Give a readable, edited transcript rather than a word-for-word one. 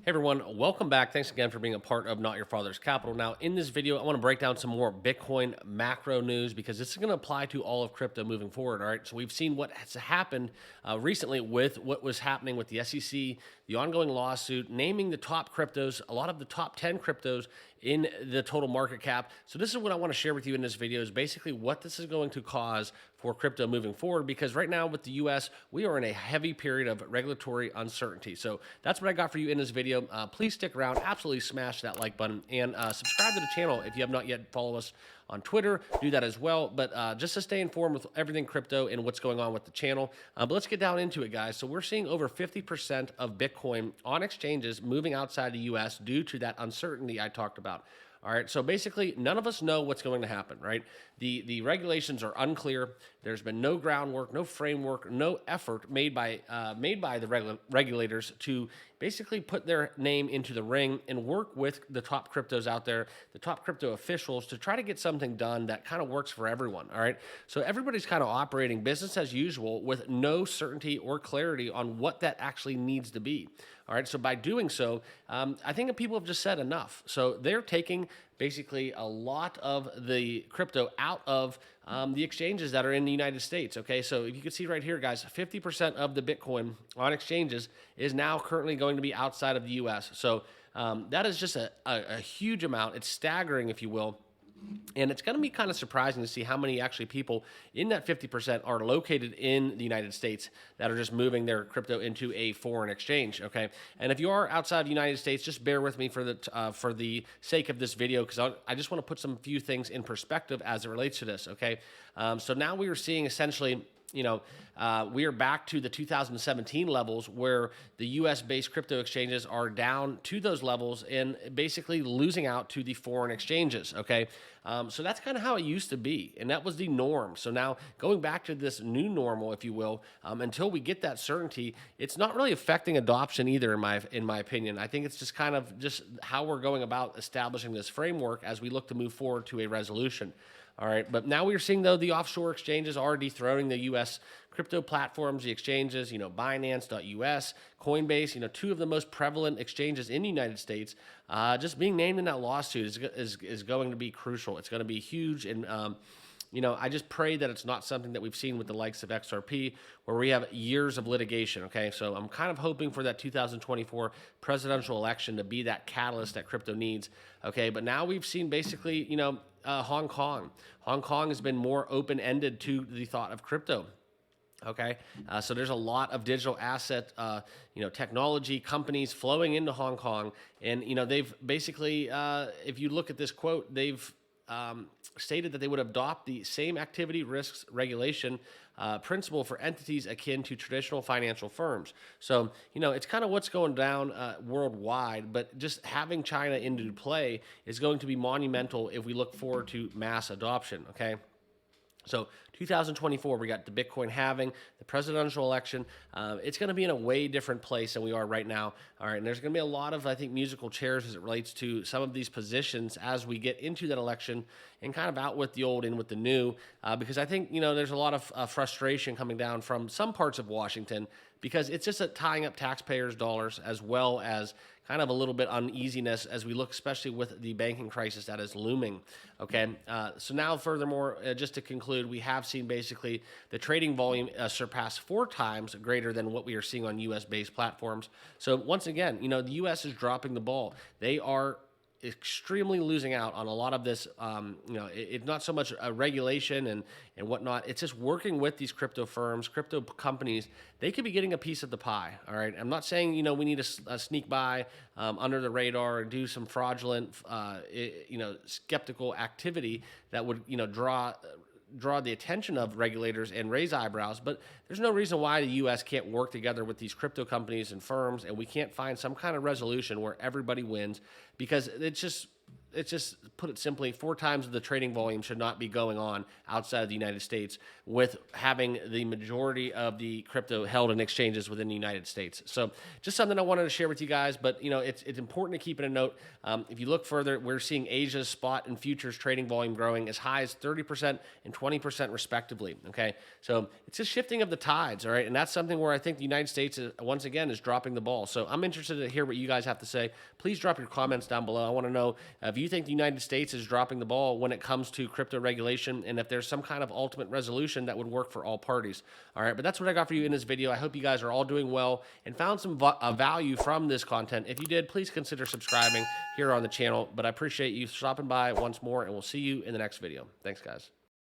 Hey everyone, welcome back. Thanks again for being a part of Not Your Father's Capital. Now, in this video, I want to break down some more Bitcoin macro news because this is going to apply to all of crypto moving forward. All right, so we've seen what has happened recently with what was happening with the SEC, the ongoing lawsuit, naming the top cryptos, a lot of the top 10 cryptos in the total market cap. So this is what I want to share with you in this video is basically what this is going to cause for crypto moving forward, because right now with the US, we are in a heavy period of regulatory uncertainty. So that's what I got for you in this video. Please stick around, absolutely smash that like button, and subscribe to the channel if you have not yet. Follow us on Twitter, do that as well. But just to stay informed with everything crypto and what's going on with the channel. But let's get down into it, guys. So we're seeing over 50% of Bitcoin on exchanges moving outside the US due to that uncertainty I talked about. All right, so basically, none of us know what's going to happen, right? The regulations are unclear. There's been no groundwork, no framework, no effort made by the regulators to basically put their name into the ring and work with the top cryptos out there, the top crypto officials, to try to get something done that kind of works for everyone. All right, so everybody's kind of operating business as usual with no certainty or clarity on what that actually needs to be. All right, so by doing so, I think people have just said enough. So they're taking basically a lot of the crypto out of the exchanges that are in the United States. Okay, so if you can see right here, guys, 50% of the Bitcoin on exchanges is now currently going to be outside of the US. So that is just a huge amount. It's staggering, if you will. And it's going to be kind of surprising to see how many actually people in that 50% are located in the United States that are just moving their crypto into a foreign exchange. Okay, and if you are outside the United States, just bear with me for the sake of this video, because I just want to put some few things in perspective as it relates to this. Okay, so now we are seeing essentially, we are back to the 2017 levels where the US-based crypto exchanges are down to those levels and basically losing out to the foreign exchanges, okay? So that's kind of how it used to be, and that was the norm. So now going back to this new normal, if you will, until we get that certainty, it's not really affecting adoption either, in my opinion. I think it's just kind of just how we're going about establishing this framework as we look to move forward to a resolution. All right, but now we're seeing, though, the offshore exchanges are dethroning the U.S. crypto platforms, the exchanges, Binance.us, Coinbase, two of the most prevalent exchanges in the United States. Just being named in that lawsuit is going to be crucial. It's going to be huge, and I just pray that it's not something that we've seen with the likes of XRP, where we have years of litigation, okay? So I'm kind of hoping for that 2024 presidential election to be that catalyst that crypto needs, okay? But now we've seen basically, Hong Kong. Hong Kong has been more open-ended to the thought of crypto. Okay, so there's a lot of digital asset, technology companies flowing into Hong Kong, and they've basically, if you look at this quote, they've stated that they would adopt the same activity risks regulation principle for entities akin to traditional financial firms. So, it's kind of what's going down worldwide, but just having China into play is going to be monumental if we look forward to mass adoption, okay? So 2024, we got the Bitcoin halving, the presidential election. It's going to be in a way different place than we are right now. All right, and there's going to be a lot of, I think, musical chairs as it relates to some of these positions as we get into that election and kind of out with the old, in with the new, because I think, there's a lot of frustration coming down from some parts of Washington, because it's just tying up taxpayers' dollars, as well as kind of a little bit uneasiness as we look, especially with the banking crisis that is looming. Okay, so now furthermore, just to conclude, we have seen basically the trading volume surpass 4 times greater than what we are seeing on U.S.-based platforms. So once again, the U.S. is dropping the ball. They are extremely losing out on a lot of this. It's not so much a regulation and whatnot. It's just working with these crypto firms, crypto companies. They could be getting a piece of the pie. All right. I'm not saying we need to sneak by under the radar and do some fraudulent, skeptical activity that would draw the attention of regulators and raise eyebrows, but there's no reason why the U.S. can't work together with these crypto companies and firms, and we can't find some kind of resolution where everybody wins, because it's just, just put it simply, 4 times the trading volume should not be going on outside of the United States, with having the majority of the crypto held in exchanges within the United States. So just something I wanted to share with you guys, but it's important to keep in a note. If you look further, we're seeing Asia's spot and futures trading volume growing as high as 30% and 20% respectively. Okay, so it's a shifting of the tides, all right, and that's something where I think the United States once again is dropping the ball. So I'm interested to hear what you guys have to say. Please drop your comments down below. I want to know if you think the United States is dropping the ball when it comes to crypto regulation, and if there's some kind of ultimate resolution that would work for all parties. All right, but that's what I got for you in this video. I hope you guys are all doing well and found some value from this content. If you did, please consider subscribing here on the channel. But I appreciate you stopping by once more, and we'll see you in the next video. Thanks, guys.